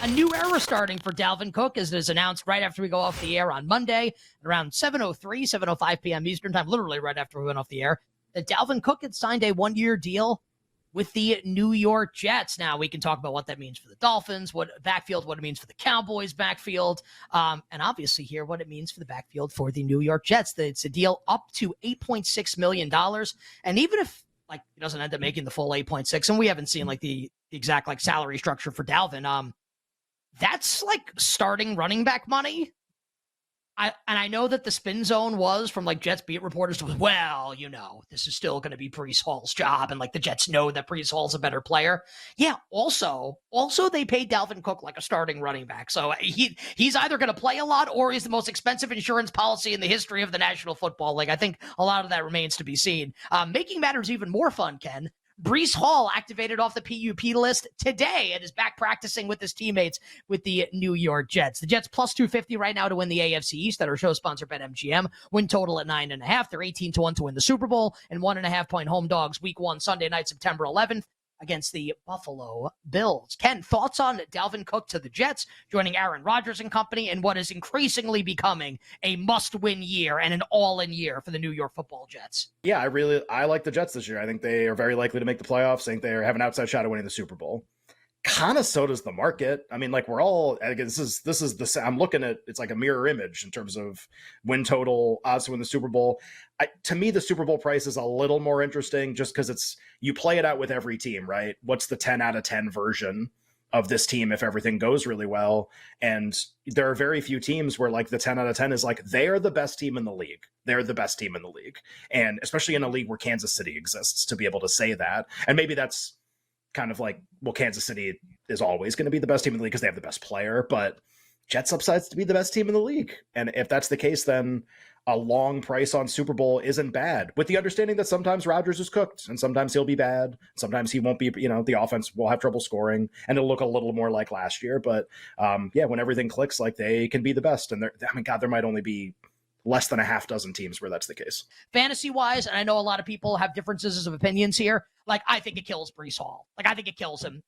A new era starting for Dalvin Cook, as is announced right after we go off the air on Monday, around 7:03, 7:05 p.m. Eastern time, literally right after we went off the air, that Dalvin Cook had signed a one-year deal with the New York Jets. Now, we can talk about what that means for the Dolphins, what backfield, what it means for the Cowboys backfield, and obviously here what it means for the backfield for the New York Jets. It's a deal up to $8.6 million. And even if he doesn't end up making the full 8.6, and we haven't seen the exact salary structure for Dalvin, that's starting running back money. I know that the spin zone was from Jets beat reporters was, this is still going to be Breece Hall's job. And the Jets know that Breece Hall's a better player. Yeah. Also they paid Dalvin Cook like a starting running back. So he's either going to play a lot or he's the most expensive insurance policy in the history of the National Football League. I think a lot of that remains to be seen. Making matters even more fun, Ken, Breece Hall activated off the PUP list today and is back practicing with his teammates with the New York Jets. The Jets plus 250 right now to win the AFC East. That our show sponsor BetMGM. Win total at 9.5. They're 18-1 to win the Super Bowl and 1.5 point home dogs week 1 Sunday night, September 11th. Against the Buffalo Bills. Ken, thoughts on Dalvin Cook to the Jets, joining Aaron Rodgers and company in what is increasingly becoming a must-win year and an all-in year for the New York Football Jets? Yeah, I like the Jets this year. I think they are very likely to make the playoffs. I think they have an outside shot at winning the Super Bowl. Kind of so does the market. I mean, we're all, again, this is the, I'm looking at, it's like a mirror image in terms of win total, odds to win the Super Bowl. To me, the Super Bowl price is a little more interesting just because you play it out with every team, right? What's the 10 out of 10 version of this team if everything goes really well? And there are very few teams where the 10 out of 10 is they are the best team in the league. They're the best team in the league. And especially in a league where Kansas City exists, to be able to say that. And maybe that's kind of Kansas City is always going to be the best team in the league because they have the best player, but Jets upsides to be the best team in the league. And if that's the case, then a long price on Super Bowl isn't bad, with the understanding that sometimes Rodgers is cooked and sometimes he'll be bad. Sometimes he won't be, the offense will have trouble scoring and it'll look a little more like last year. But when everything clicks, they can be the best. And there might only be less than a half dozen teams where that's the case. Fantasy-wise, and I know a lot of people have differences of opinions here, I think it kills Breece Hall. I think it kills him.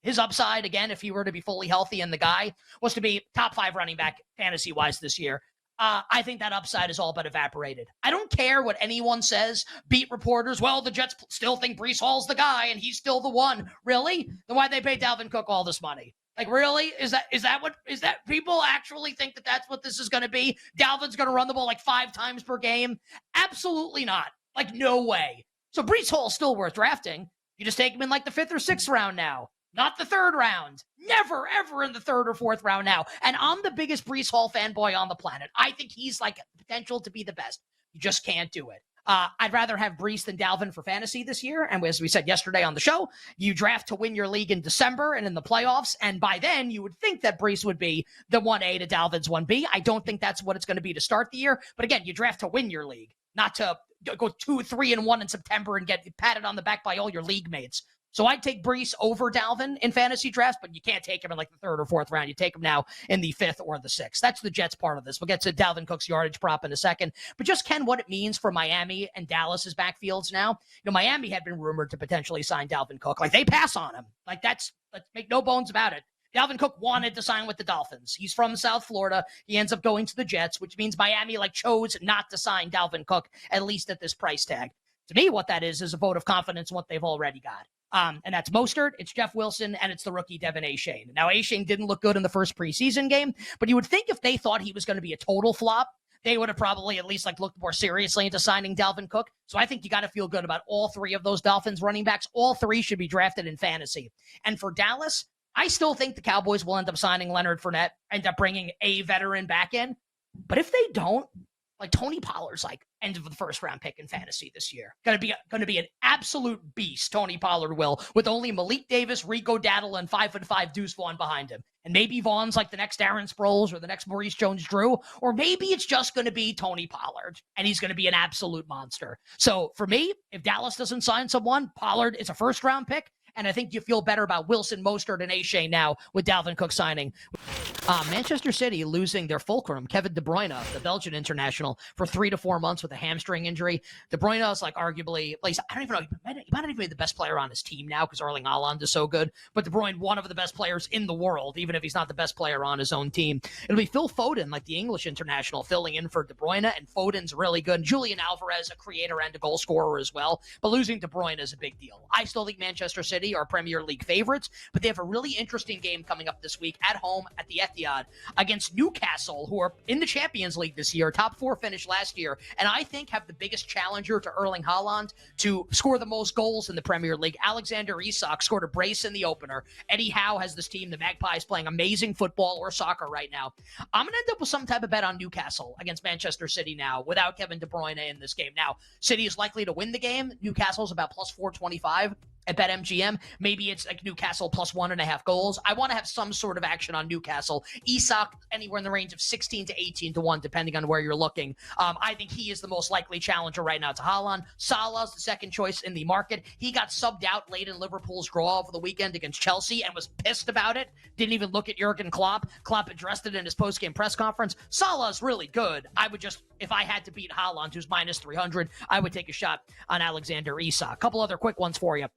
His upside, again, if he were to be fully healthy and the guy was to be top 5 running back fantasy-wise this year, I think that upside is all but evaporated. I don't care what anyone says, beat reporters, the Jets still think Breece Hall's the guy and he's still the one. Really? Then why'd they pay Dalvin Cook all this money? Really? Is that people actually think that that's what this is going to be? Dalvin's going to run the ball 5 times per game? Absolutely not. No way. So Breece Hall's still worth drafting. You just take him in the 5th or 6th round now, not the 3rd round. Never, ever in the 3rd or 4th round now. And I'm the biggest Breece Hall fanboy on the planet. I think he's potential to be the best. You just can't do it. I'd rather have Breece than Dalvin for fantasy this year. And as we said yesterday on the show, you draft to win your league in December and in the playoffs. And by then, you would think that Breece would be the 1A to Dalvin's 1B. I don't think that's what it's going to be to start the year. But again, you draft to win your league, not to go 2-3-1 in September and get patted on the back by all your league mates. So I'd take Breece over Dalvin in fantasy drafts, but you can't take him in the 3rd or 4th round. You take him now in the 5th or the 6th. That's the Jets part of this. We'll get to Dalvin Cook's yardage prop in a second. But just, Ken, what it means for Miami and Dallas's backfields now. Miami had been rumored to potentially sign Dalvin Cook. They pass on him. Let's make no bones about it. Dalvin Cook wanted to sign with the Dolphins. He's from South Florida. He ends up going to the Jets, which means Miami chose not to sign Dalvin Cook, at least at this price tag. To me, what that is a vote of confidence in what they've already got. And that's Mostert, it's Jeff Wilson, and it's the rookie Devin Achane. Now, Achane didn't look good in the first preseason game, but you would think if they thought he was going to be a total flop, they would have probably at least looked more seriously into signing Dalvin Cook. So I think you got to feel good about all 3 of those Dolphins running backs. All 3 should be drafted in fantasy. And for Dallas, I still think the Cowboys will end up signing Leonard Fournette, end up bringing a veteran back in. But if they don't, Tony Pollard's end of the 1st round pick in fantasy this year. Going to be an absolute beast, Tony Pollard will, with only Malik Davis, Rico Dowdle, and 5'5" Deuce Vaughn behind him. And maybe Vaughn's the next Aaron Sproles or the next Maurice Jones-Drew, or maybe it's just going to be Tony Pollard, and he's going to be an absolute monster. So for me, if Dallas doesn't sign someone, Pollard is a 1st round pick, And I think you feel better about Wilson, Mostert, and Achane now with Dalvin Cook signing. Manchester City losing their fulcrum, Kevin De Bruyne, the Belgian international, for 3 to 4 months with a hamstring injury. De Bruyne is like arguably, like, I don't even know, he might not even be the best player on his team now because Erling Haaland is so good. But De Bruyne, one of the best players in the world, even if he's not the best player on his own team. It'll be Phil Foden, like the English international, filling in for De Bruyne, and Foden's really good. And Julian Alvarez, a creator and a goal scorer as well. But losing De Bruyne is a big deal. I still think Manchester City are Premier League favorites, but they have a really interesting game coming up this week at home at the Etihad against Newcastle, who are in the Champions League this year, top 4 finish last year, and I think have the biggest challenger to Erling Haaland to score the most goals in the Premier League. Alexander Isak scored a brace in the opener. Eddie Howe has this team, the Magpies, playing amazing football or soccer right now. I'm going to end up with some type of bet on Newcastle against Manchester City now without Kevin De Bruyne in this game. Now, City is likely to win the game. Newcastle's about plus 425. At BetMGM, maybe it's like Newcastle plus 1.5 goals. I want to have some sort of action on Newcastle. Isak, anywhere in the range of 16 to 18 to 1, depending on where you're looking. I think he is the most likely challenger right now to Haaland. Salah's the second choice in the market. He got subbed out late in Liverpool's draw over the weekend against Chelsea and was pissed about it. Didn't even look at Jurgen Klopp. Klopp addressed it in his post-game press conference. Salah's really good. I would just, if I had to beat Haaland, who's minus 300, I would take a shot on Alexander Isak. A couple other quick ones for you.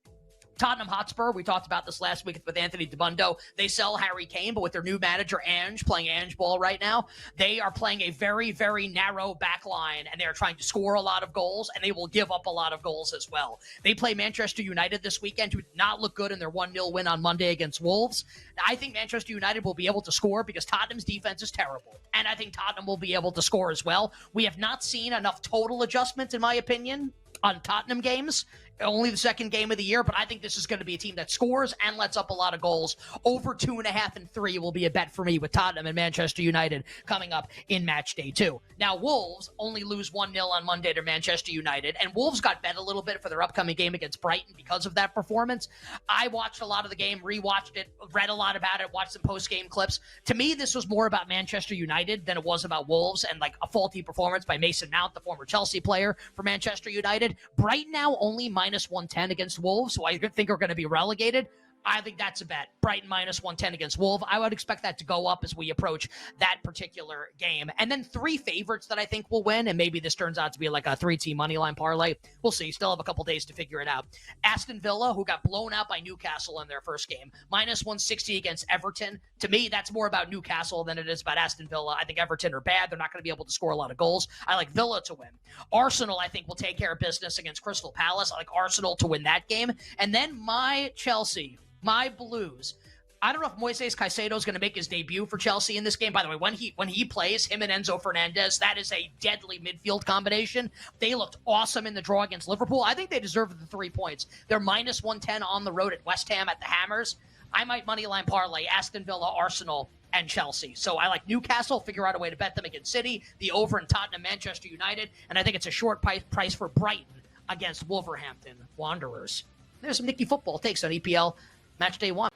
Tottenham Hotspur, we talked about this last week with Anthony DiBundo. They sell Harry Kane, but with their new manager, Ange, playing Ange ball right now, they are playing a very, very narrow back line, and they're trying to score a lot of goals, and they will give up a lot of goals as well. They play Manchester United this weekend, who did not look good in their 1-0 win on Monday against Wolves. I think Manchester United will be able to score because Tottenham's defense is terrible, and I think Tottenham will be able to score as well. We have not seen enough total adjustments, in my opinion, on Tottenham games. Only the second game of the year, but I think this is going to be a team that scores and lets up a lot of goals. Over 2.5 and 3 will be a bet for me with Tottenham and Manchester United coming up in match day 2. Now, Wolves only lose 1-0 on Monday to Manchester United, and Wolves got bet a little bit for their upcoming game against Brighton because of that performance. I watched a lot of the game, rewatched it, read a lot about it, watched some post-game clips. To me, this was more about Manchester United than it was about Wolves and like a faulty performance by Mason Mount, the former Chelsea player for Manchester United. Brighton now only minus 110 against Wolves, who I think are going to be relegated. I think that's a bet. Brighton minus 110 against Wolves. I would expect that to go up as we approach that particular game. And then 3 favorites that I think will win, and maybe this turns out to be like a 3-team moneyline parlay. We'll see. Still have a couple days to figure it out. Aston Villa, who got blown out by Newcastle in their first game, minus 160 against Everton. To me, that's more about Newcastle than it is about Aston Villa. I think Everton are bad. They're not going to be able to score a lot of goals. I like Villa to win. Arsenal, I think, will take care of business against Crystal Palace. I like Arsenal to win that game. And then my Chelsea, my Blues. I don't know if Moises Caicedo is going to make his debut for Chelsea in this game. By the way, when he plays, him and Enzo Fernandez, that is a deadly midfield combination. They looked awesome in the draw against Liverpool. I think they deserve the 3 points. They're minus 110 on the road at West Ham at the Hammers. I might moneyline parlay Aston Villa, Arsenal, and Chelsea. So I like Newcastle, figure out a way to bet them against City, the over in Tottenham, Manchester United, and I think it's a short price for Brighton against Wolverhampton Wanderers. There's some Nicky football takes on EPL Match Day 1.